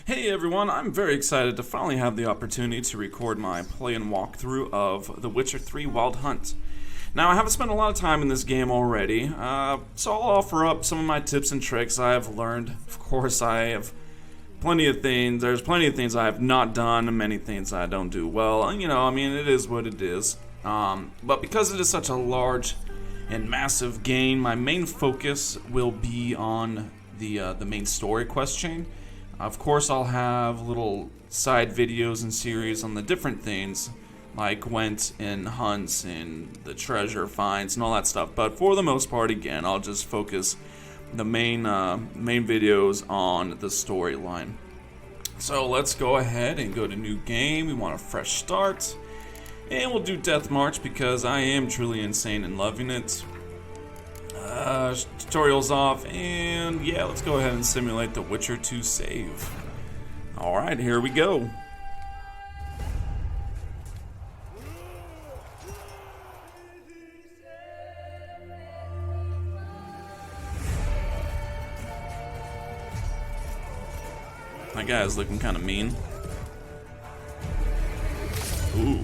Hey everyone, I'm very excited to finally have the opportunity to record my play and walkthrough of The Witcher 3 Wild Hunt. Now, I haven't spent a lot of time in this game already, so I'll offer up some of my tips and tricks I have learned. Of course, there's plenty of things I have not done, and many things I don't do well, and it is what it is. But because it is such a large and massive game, my main focus will be on the main story quest chain. Of course, I'll have little side videos and series on the different things, like Gwent and hunts and the treasure finds and all that stuff. But for the most part, again, I'll just focus the main videos on the storyline. So let's go ahead and go to new game. We want a fresh start, and we'll do Death March because I am truly insane and loving it. Tutorials off, and yeah, let's go ahead and simulate the Witcher 2 save. Alright, here we go. My guy's looking kind of mean. Ooh.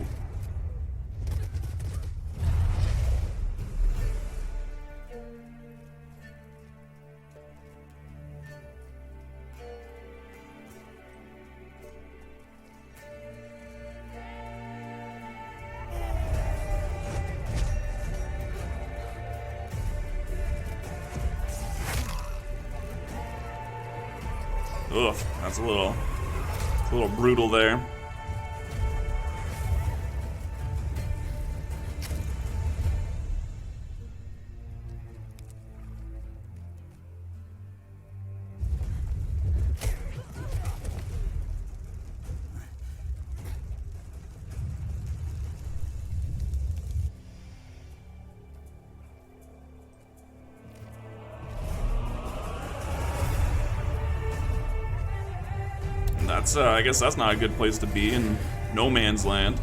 Ugh, that's a little brutal there. I guess that's not a good place to be in no man's land.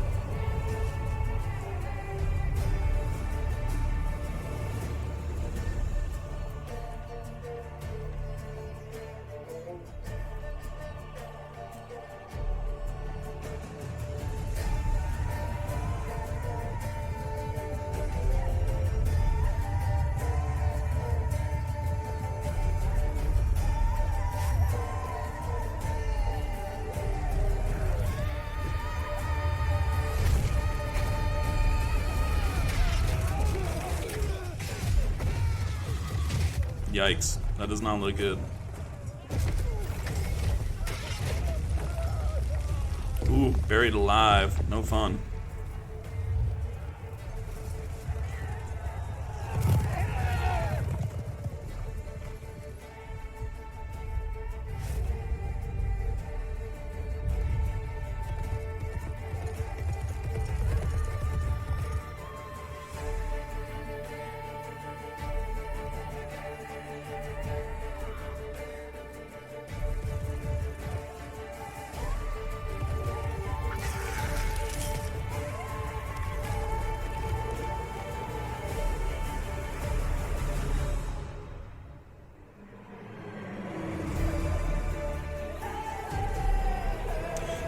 Yikes, that does not look good. Ooh, buried alive. No fun.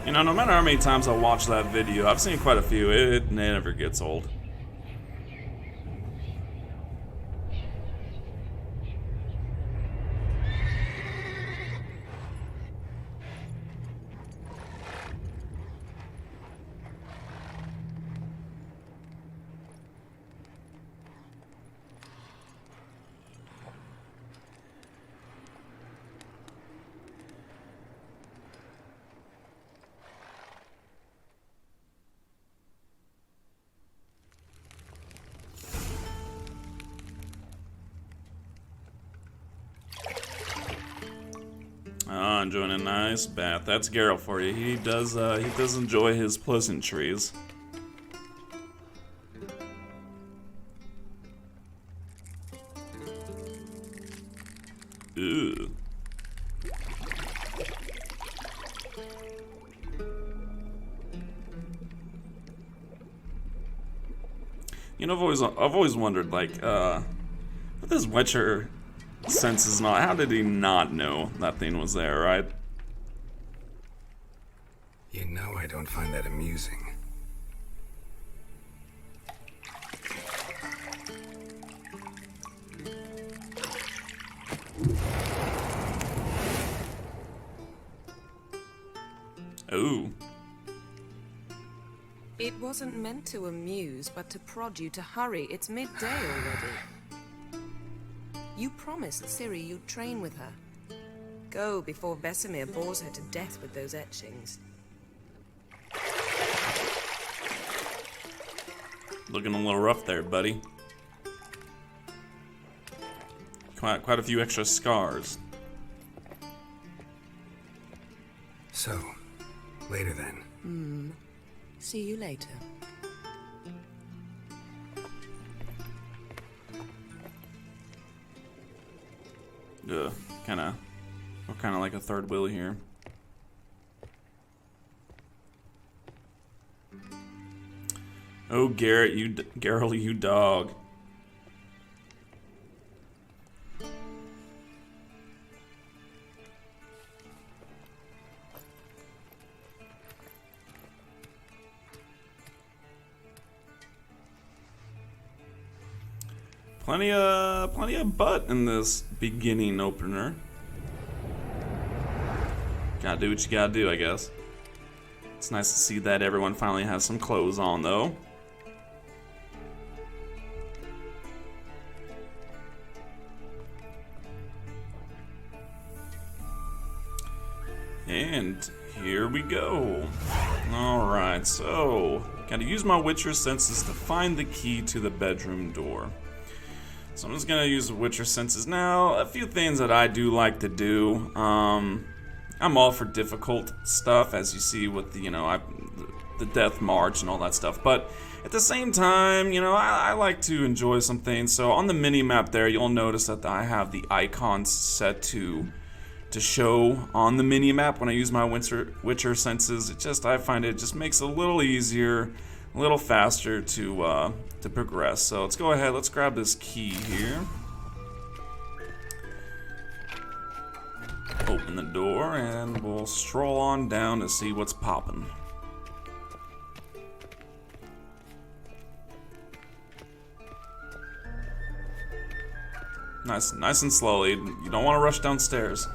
You know, no matter how many times I watch that video, I've seen quite a few, it never gets old. Oh, enjoying a nice bath. That's Geralt for you. He does enjoy his pleasantries. Ooh. You know, I've always wondered, like, with this Witcher senses not, how did he not know that thing was there, right? You know I don't find that amusing. Ooh. It wasn't meant to amuse, but to prod you to hurry. It's midday already. You promised Ciri you'd train with her. Go before Vesemir bores her to death with those etchings. Looking a little rough there, buddy. Quite a few extra scars. So, later then. See you later. Ugh, we're kinda like a third wheel here. Oh, Geralt, you dog. Plenty of butt in this beginning opener. Gotta do what you gotta do, I guess. It's nice to see that everyone finally has some clothes on, though. And here we go. Alright, so gotta use my Witcher senses to find the key to the bedroom door. So I'm just gonna use the Witcher senses now. A few things that I do like to do. I'm all for difficult stuff, as you see with the, the Death March and all that stuff. But at the same time, I like to enjoy some things. So on the mini map there, you'll notice that I have the icons set to show on the mini map when I use my Witcher senses. I find it just makes it a little easier, a little faster to progress. So let's go ahead. Let's grab this key here. Open the door and we'll stroll on down to see what's poppin'. Nice and slowly. You don't want to rush downstairs.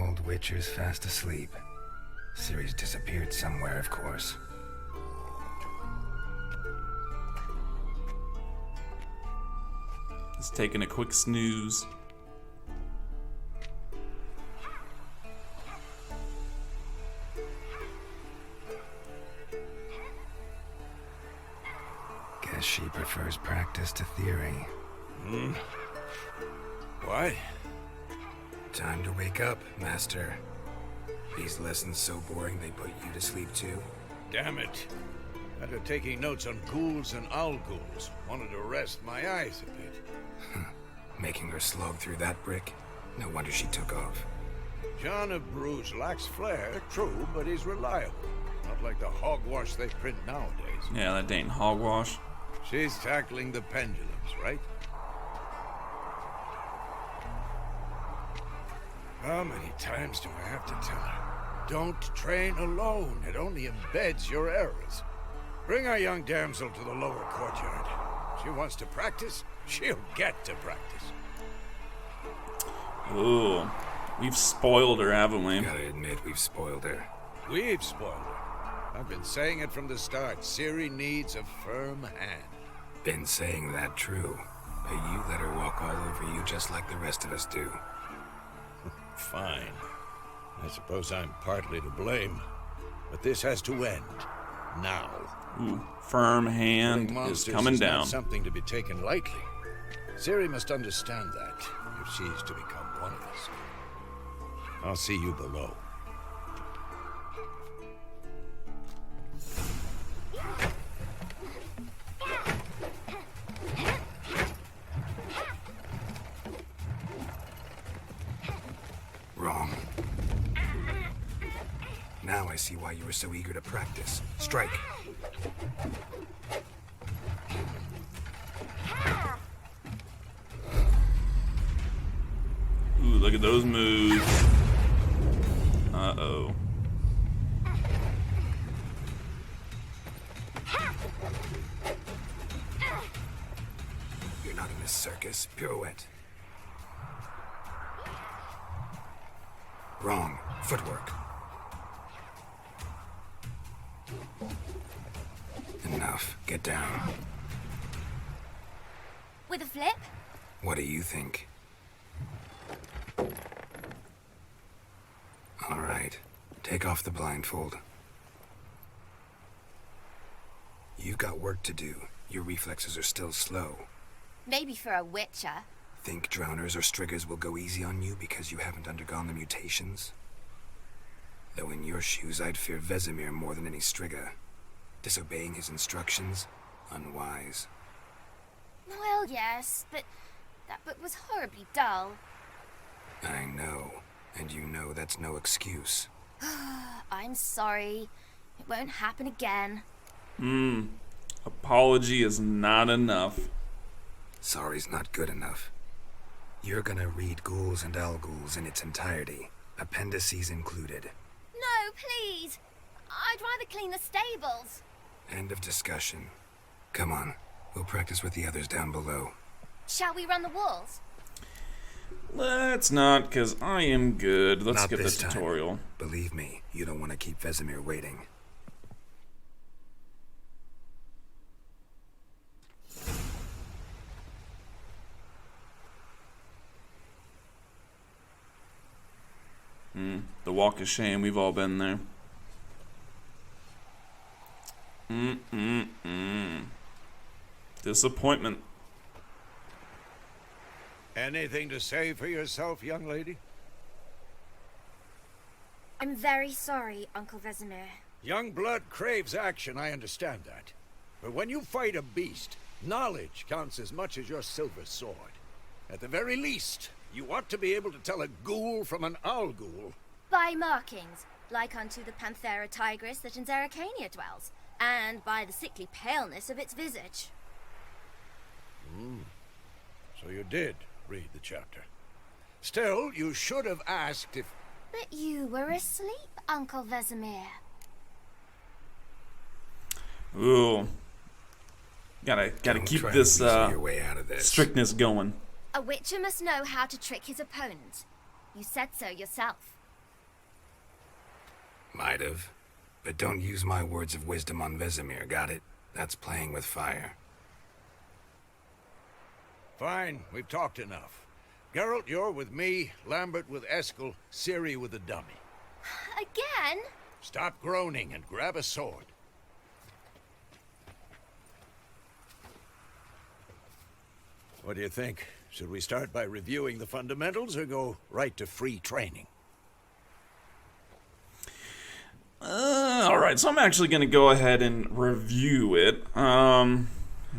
Old Witcher's fast asleep. Ciri's disappeared somewhere, of course. Just taking a quick snooze. Guess she prefers practice to theory. Why? Time to wake up, Master. These lessons so boring they put you to sleep too? Damn it. After taking notes on ghouls and owl ghouls, wanted to rest my eyes a bit. Making her slog through that brick? No wonder she took off. John of Bruges lacks flair, true, but he's reliable. Not like the hogwash they print nowadays. Yeah, that ain't hogwash. She's tackling the pendulums, right? How many times do I have to tell her? Don't train alone. It only embeds your errors. Bring our young damsel to the lower courtyard. She wants to practice, she'll get to practice. Ooh, we've spoiled her, haven't we? Gotta admit, we've spoiled her. We've spoiled her. I've been saying it from the start. Ciri needs a firm hand. Been saying that true. But you let her walk all over you just like the rest of us do. Fine. I suppose I'm partly to blame. But this has to end. Now. Ooh, firm hand is coming is down. Not something to be taken lightly. Ciri must understand that if she's to become one of us. I'll see you below. Wrong. Now I see why you were so eager to practice. Strike. Look at those moves. Uh-oh. You're not in a circus. Pirouette. Wrong. Footwork. Enough. Get down. With a flip? What do you think? All right. Take off the blindfold. You've got work to do. Your reflexes are still slow. Maybe for a witcher. Think drowners or striggers will go easy on you because you haven't undergone the mutations? Though in your shoes, I'd fear Vesemir more than any strigger. Disobeying his instructions? Unwise. Well, yes, but that book was horribly dull. I know. And you know that's no excuse. I'm sorry. It won't happen again. Apology is not enough. Sorry's not good enough. You're gonna read Ghouls and Al-Ghouls in its entirety, appendices included. No, please. I'd rather clean the stables. End of discussion. Come on, we'll practice with the others down below. Shall we run the walls? Let's not, because I am good. Let's Not skip the this time. tutorial. Believe me, you don't want to keep Vesemir waiting. The walk of shame, we've all been there. Disappointment. Anything to say for yourself, young lady? I'm very sorry, Uncle Vesemir. Young blood craves action, I understand that. But when you fight a beast, knowledge counts as much as your silver sword. At the very least, you ought to be able to tell a ghoul from an owl-ghoul. By markings, like unto the Panthera tigris that in Zeracania dwells, and by the sickly paleness of its visage. So you did read the chapter. Still, you should have asked if... But you were asleep, Uncle Vesemir. Ooh. Gotta Don't keep try to this, weasel your way out of this. strictness going. A witcher must know how to trick his opponent. You said so yourself. Might have. But don't use my words of wisdom on Vesemir, got it? That's playing with fire. Fine, we've talked enough. Geralt, you're with me, Lambert with Eskel, Ciri with the dummy. Again? Stop groaning and grab a sword. What do you think? Should we start by reviewing the fundamentals or go right to free training? Alright, so I'm actually gonna go ahead and review it.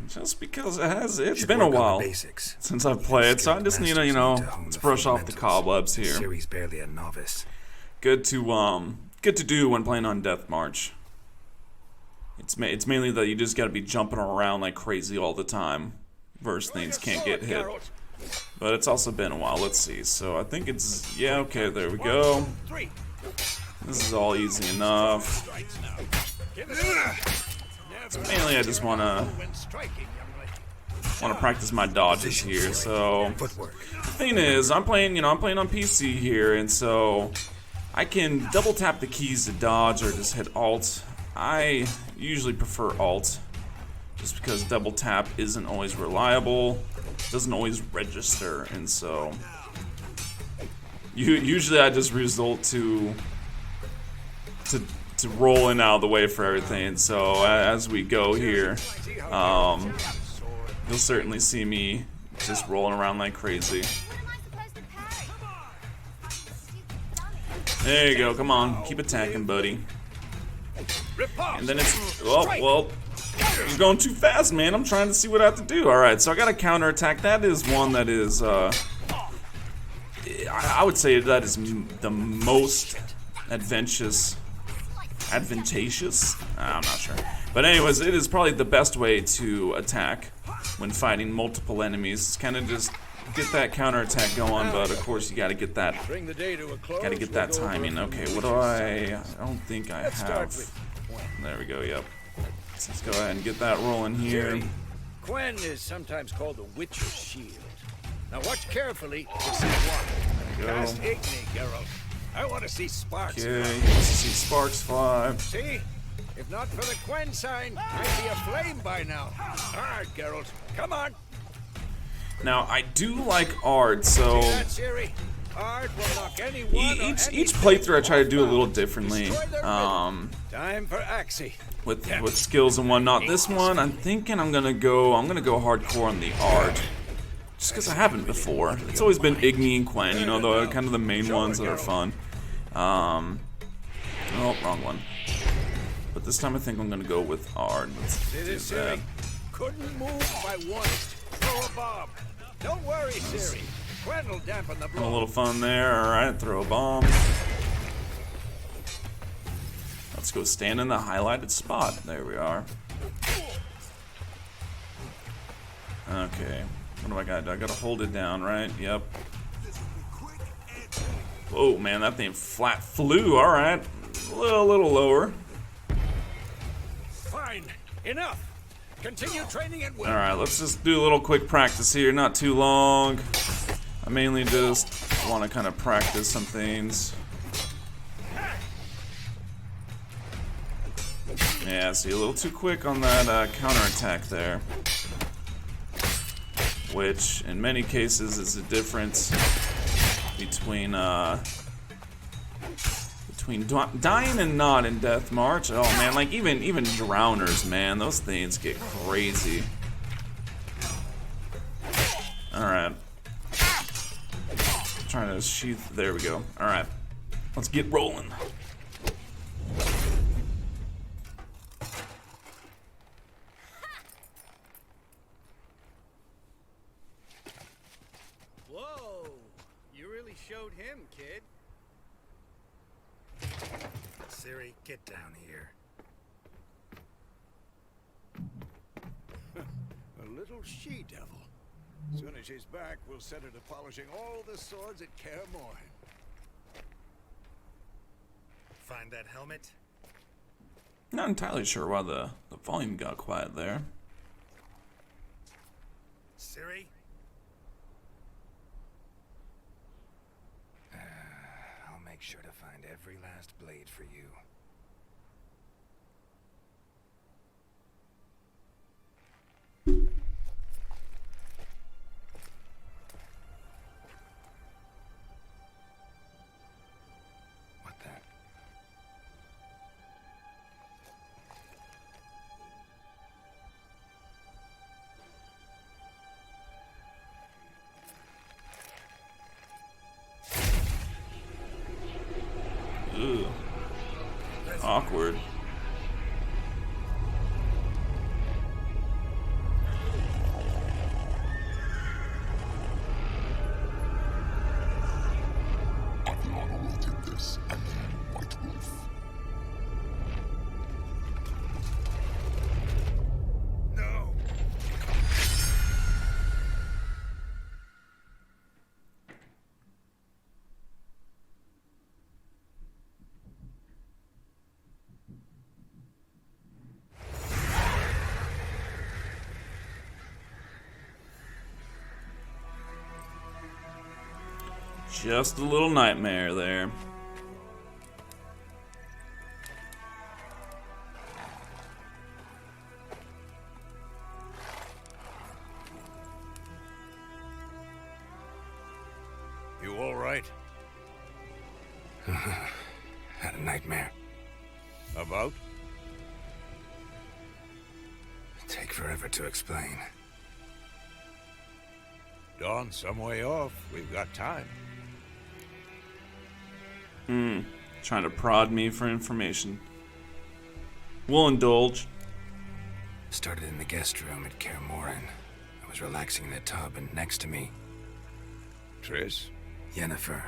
Just because it's Should been a work on the while basics. since I've played, so I just need to, you know, Masters to brush off the fundamentals. cobwebs here. Ciri's barely a novice. Good to do when playing on Death March. It's mainly that you just gotta be jumping around like crazy all the time, versus things can't get hit. But it's also been a while. Let's see. So I think it's, yeah, okay, there we go. This is all easy enough. So mainly I just wanna practice my dodges here. So Footwork. the thing is, I'm playing on PC here, and so I can double tap the keys to dodge or just hit Alt. I usually prefer Alt, just because double tap isn't always reliable, doesn't always register, and so usually I just result to rolling out of the way for everything. And so as we go here, you'll certainly see me just rolling around like crazy. There you go, come on, keep attacking, buddy. And then it's, well, you're going too fast, man. I'm trying to see what I have to do. Alright, so I got a counterattack. That is one that is, I would say that is the most advantageous? I'm not sure. But anyways, it is probably the best way to attack when fighting multiple enemies. It's kind of just get that counterattack going, but of course you gotta get that Bring the day to a close. gotta get that timing. Okay, what do I don't think I Let's start have. with There we go, yep. Let's go ahead and get that rolling here. Ciri, Gwen is sometimes called the Witcher's Shield. Now watch carefully to see what. Go. Cast Igni, Geralt. I want to see sparks. Okay, let's see sparks fly. See? If not for the Gwen sign, I'd be aflame by now. Alright, Geralt. Come on. Now I do like Ard, so See that, Ciri? Ard will knock anyone or each anything playthrough I try to do a little off. differently. Destroy their rhythm. Time for Axie. With skills and whatnot. This one, I'm thinking I'm gonna go hardcore on the Ard, just because I haven't before. It's always been Igni and Quen, you know, the kind of the main ones that are fun. Oh, wrong one. But this time I think I'm gonna go with Ard. Let's See do this, that. Ciri? Couldn't move if I wanted. Throw a bomb. Don't worry, Ciri. Gwen will dampen the A blow. little fun there. All right, throw a bomb. Let's go stand in the highlighted spot. There we are. Okay. What do I got? I gotta hold it down, right? Yep. Oh man, that thing flat flew. All right, a little lower. Fine. Enough. Continue training at will. All right, let's just do a little quick practice here. Not too long. I mainly just want to kind of practice some things. Yeah, see, a little too quick on that counterattack there. Which, in many cases, is the difference between dying and not in Death March. Oh man, like even drowners, man, those things get crazy. All right, trying to sheath. There we go. All right, let's get rolling. Whoa! You really showed him, kid. Ciri, get down here. A little she-devil. Soon as she's back, we'll set her to polishing all the swords at Kaer Morhen. Find that helmet? Not entirely sure why the volume got quiet there. Ciri? I'll make sure to find every last blade for you. What the? Ooh, awkward. No! Just a little nightmare there. You all right? Had a nightmare. About? Take forever to explain. Dawn's some way off. We've got time. Trying to prod me for information. We'll indulge. Started in the guest room at Kaer Morhen. I was relaxing in the tub, and next to me, Triss? Yennefer.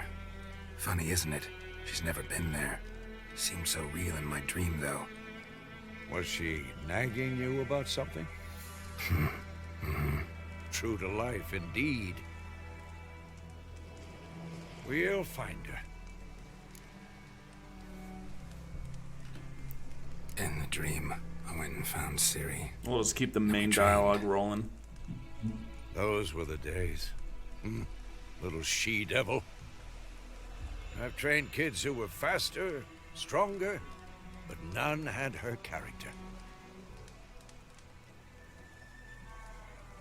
Funny, isn't it? She's never been there. Seemed so real in my dream, though. Was she nagging you about something? True to life, indeed. We'll find her. In the dream, I went and found Ciri. We'll just keep the main dialogue rolling. Those were the days. Little she-devil. I've trained kids who were faster, stronger, but none had her character.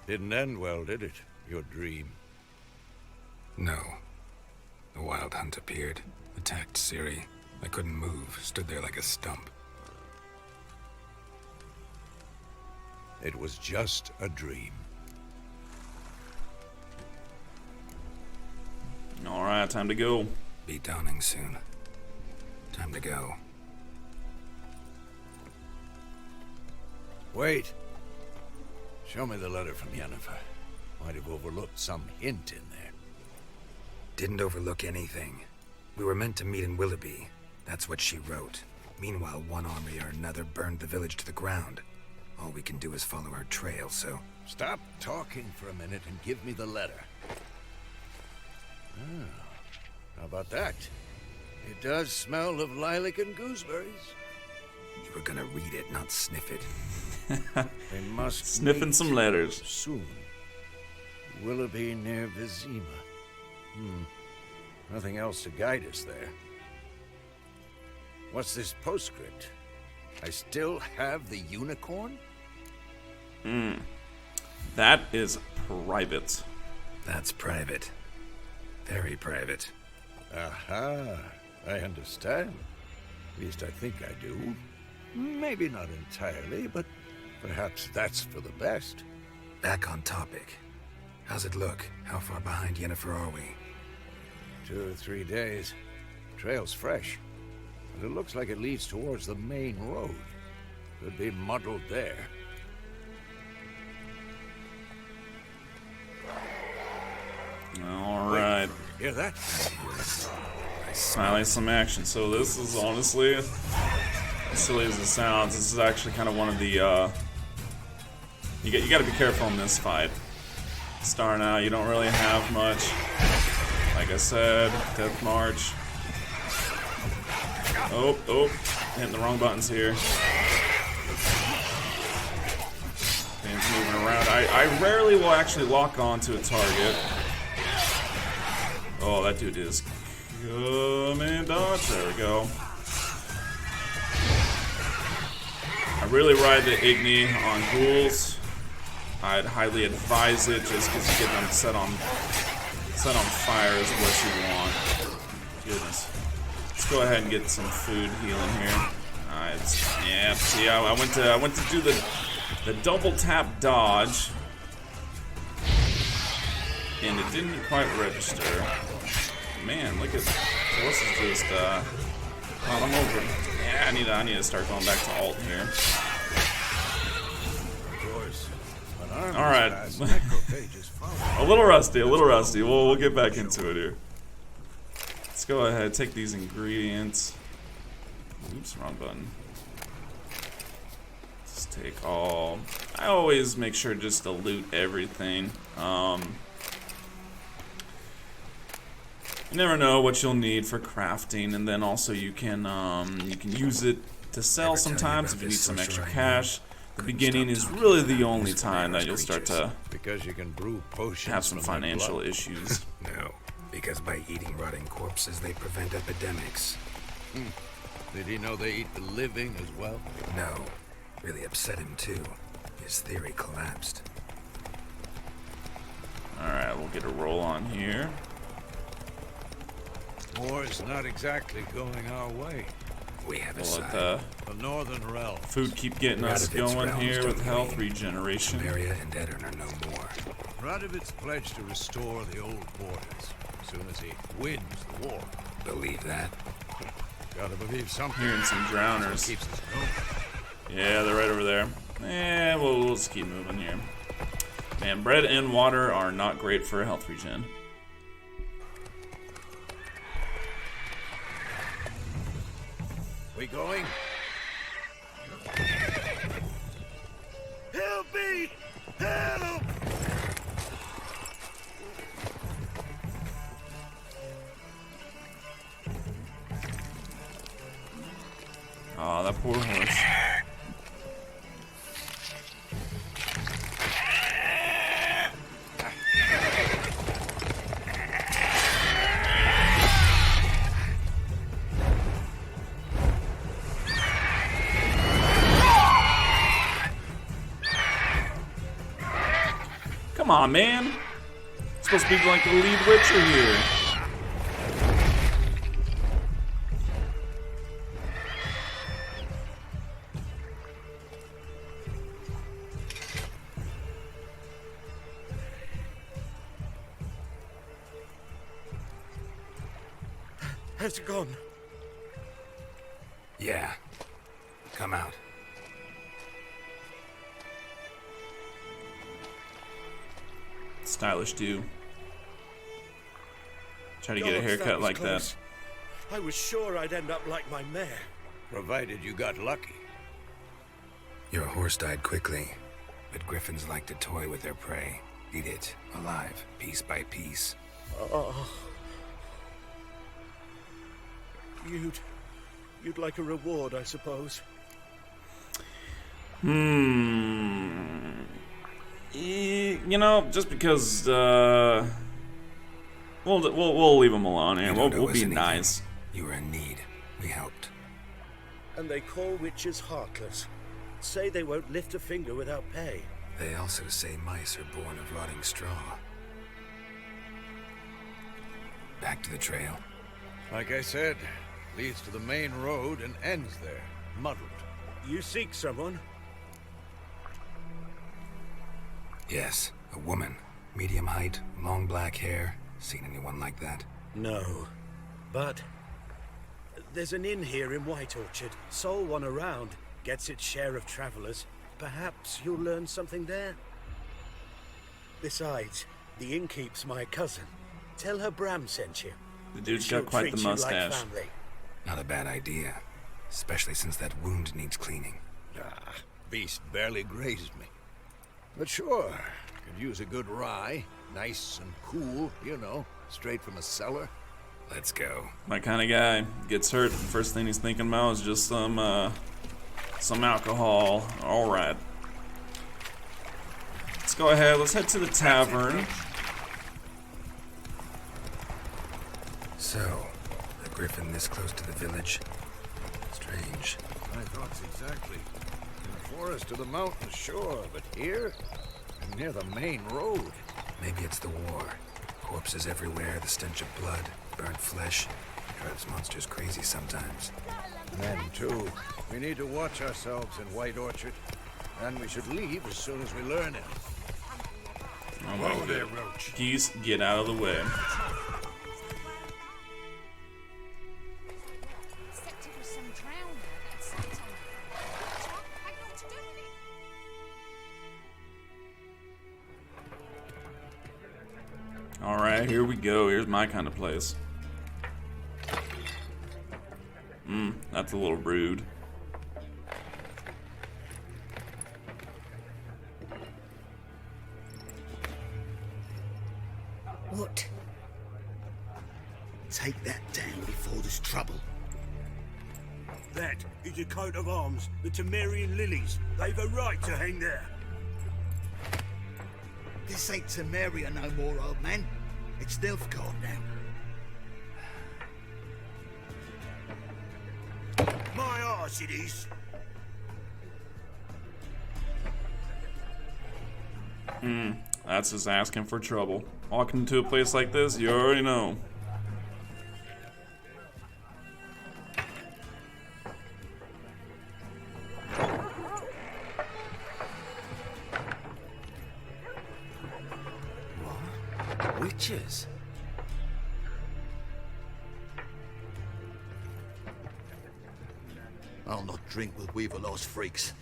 Didn't end well, did it? Your dream? No. The Wild Hunt appeared, attacked Ciri. I couldn't move, stood there like a stump. It was just a dream. Alright, time to go. Be dawning soon. Time to go. Wait. Show me the letter from Yennefer. Might have overlooked some hint in there. Didn't overlook anything. We were meant to meet in Willoughby. That's what she wrote. Meanwhile, one army or another burned the village to the ground. All we can do is follow her trail, so... Stop talking for a minute and give me the letter. How about that? It does smell of lilac and gooseberries. You were gonna read it, not sniff it. They must Sniffing meet some letters. soon. Willoughby near Vizima. Nothing else to guide us there. What's this postscript? I still have the unicorn? That is private. That's private. Very private. Aha, I understand. At least I think I do. Maybe not entirely, but perhaps that's for the best. Back on topic. How's it look? How far behind Yennefer are we? 2 or 3 days. Trail's fresh, but it looks like it leads towards the main road. Could be muddled there. Alright. Hear that? Finally some action. So this is honestly, as silly as it sounds, this is actually kind of one of the, you gotta be careful in this fight. Starting out, you don't really have much. Like I said, Death March. Oh, hitting the wrong buttons here. Things moving around. I rarely will actually lock on to a target. Oh, that dude is coming, dodge. There we go. I really ride the Igni on ghouls. I'd highly advise it just because you get them set on fire is what you want. Goodness. Let's go ahead and get some food healing here. Yeah, see, I went to do the double tap dodge, and it didn't quite register. Man, look at this is just I'm over. Yeah, I need to start going back to alt here. All right. a little rusty. We'll get back into it here. Let's go ahead, take these ingredients. Oops, wrong button. Let's take all. I always make sure just to loot everything. You never know what you'll need for crafting, and then also you can use it to sell sometimes if you need some extra cash. The beginning is really the only time that you'll start to because you can brew potions have some financial issues. No, because by eating rotting corpses, they prevent epidemics. Did he know they eat the living as well? No. Really upset him, too. His theory collapsed. Alright, we'll get a roll on here. War's not exactly going our way. We have a We'll let side. The Northern Realm. food keep getting us Radovid's going realms here with don't health wane. regeneration. Samaria and Edirn are no more. Radovid's pledged to restore the old borders as soon as he wins the war. Believe that? Gotta believe something. Hearing some drowners. Keeps us going. Yeah, they're right over there. We'll just keep moving here. Man, bread and water are not great for health regen. We going? Help me! Help! Come on, man. Supposed to be like the lead Witcher here. Has it gone? Yeah. Come out. Stylish dude. Try to get a Gods, haircut was like close. I was sure I'd end up like my mare. Provided you got lucky. Your horse died quickly, but griffins like to toy with their prey. Eat it, alive, piece by piece. Oh. You'd like a reward, I suppose. You know, just because we'll leave him alone and we'll be nice. You were in need. We helped. And they call witches heartless. Say they won't lift a finger without pay. They also say mice are born of rotting straw. Back to the trail. Like I said, leads to the main road and ends there, muddled. You seek someone? Yes, a woman. Medium height, long black hair. Seen anyone like that? No. But there's an inn here in White Orchard. Sole one around. Gets its share of travelers. Perhaps you'll learn something there. Besides, the innkeep's my cousin. Tell her Bram sent you. The dude's She'll got quite treat the you like mustache. family. Not a bad idea. Especially since that wound needs cleaning. Ah, beast barely grazed me. But sure, could use a good rye. Nice and cool, you know, straight from a cellar. Let's go. My kind of guy gets hurt. First thing he's thinking about is just some alcohol. All right. Let's go ahead. Let's head to the tavern. So, a griffin this close to the village? Strange. My thoughts exactly. In the forest or the mountains, sure, but here? And near the main road. Maybe it's the war. Corpses everywhere, the stench of blood, burnt flesh. Drives monsters crazy sometimes. Men, too. We need to watch ourselves in White Orchard. And we should leave as soon as we learn it. Oh my God. Geese, get out of the way. Alright, here we go. Here's my kind of place. That's a little rude. What? Take that down before there's trouble. That is a coat of arms, the Temerian lilies. They've a right to hang there. This ain't Temeria no more, old man. It's Nilfgaard now. My arse it is. That's just asking for trouble. Walking into a place like this, you already know. Witches? I'll not drink with Weaverlost freaks.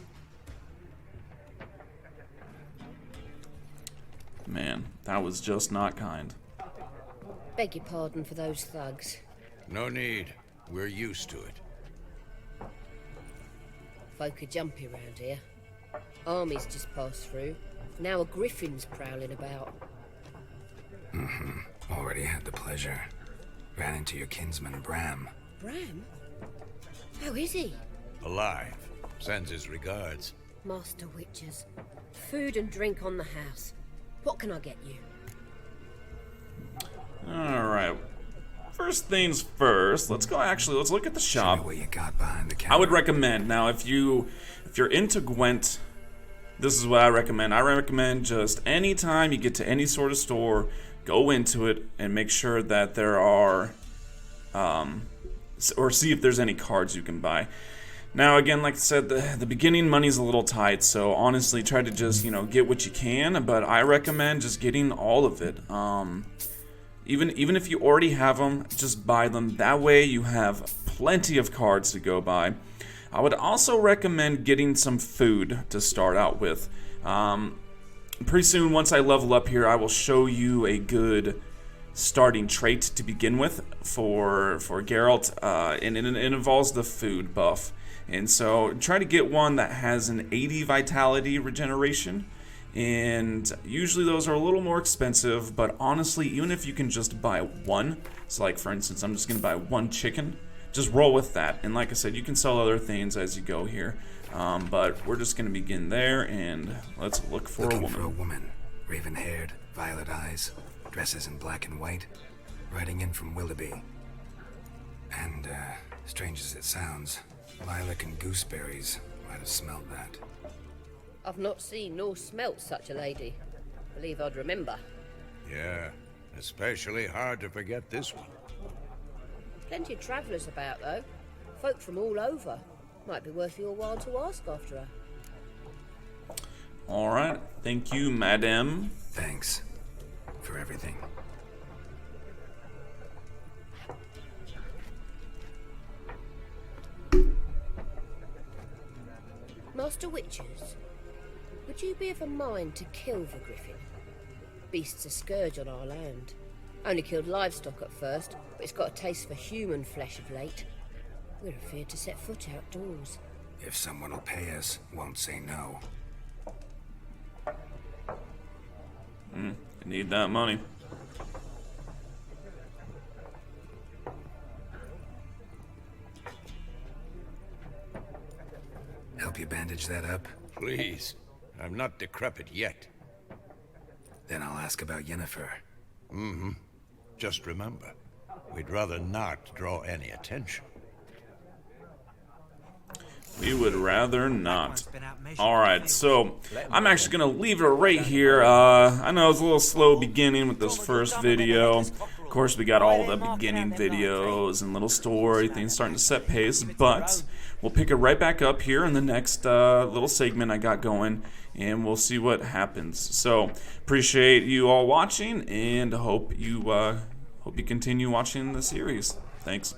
Man, that was just not kind. Beg your pardon for those thugs. No need. We're used to it. Folk are jumpy round here. Armies just passed through. Now a griffin's prowling about. Already had the pleasure. Ran into your kinsman, Bram. Bram? How is he? Alive. Sends his regards. Master Witchers. Food and drink on the house. What can I get you? Alright. First things first, let's look at the Show me shop. what you got behind the counter. I would recommend, now if you're into Gwent this is what I recommend. I recommend just anytime you get to any sort of store, go into it and make sure that there are, or see if there's any cards you can buy. Now, again, like I said, the beginning money's a little tight, so honestly, try to just, get what you can, but I recommend just getting all of it. Even if you already have them, just buy them. That way you have plenty of cards to go by. I would also recommend getting some food to start out with. Pretty soon, once I level up here, I will show you a good starting trait to begin with for Geralt, and it involves the food buff. And so try to get one that has an 80 vitality regeneration. And usually those are a little more expensive, but honestly, even if you can just buy one, so like for instance, I'm just going to buy one chicken, just roll with that. And like I said, you can sell other things as you go here. But we're just going to begin there, and let's look for a woman. For a woman, raven-haired, violet eyes, dresses in black and white, riding in from Willoughby. And, strange as it sounds, lilac and gooseberries might have smelled that. I've not seen nor smelt such a lady. Believe I'd remember. Yeah, especially hard to forget this one. Plenty of travellers about, though. Folk from all over. Might be worth your while to ask after her. Alright, thank you, madame. Thanks for everything. Master Witchers, would you be of a mind to kill the griffin? Beast's a scourge on our land. Only killed livestock at first, but it's got a taste for human flesh of late. We're afeard to set foot outdoors. If someone will pay us, won't say no. I need that money. Help you bandage that up? Please. I'm not decrepit yet. Then I'll ask about Yennefer. Mm-hmm. Just remember, we'd rather not draw any attention. We would rather not. Alright, so I'm actually going to leave it right here. I know it's a little slow beginning with this first video. Of course, we got all the beginning videos and little story, things starting to set pace, but we'll pick it right back up here in the next little segment I got going, and we'll see what happens. So, appreciate you all watching, and hope you continue watching the series. Thanks.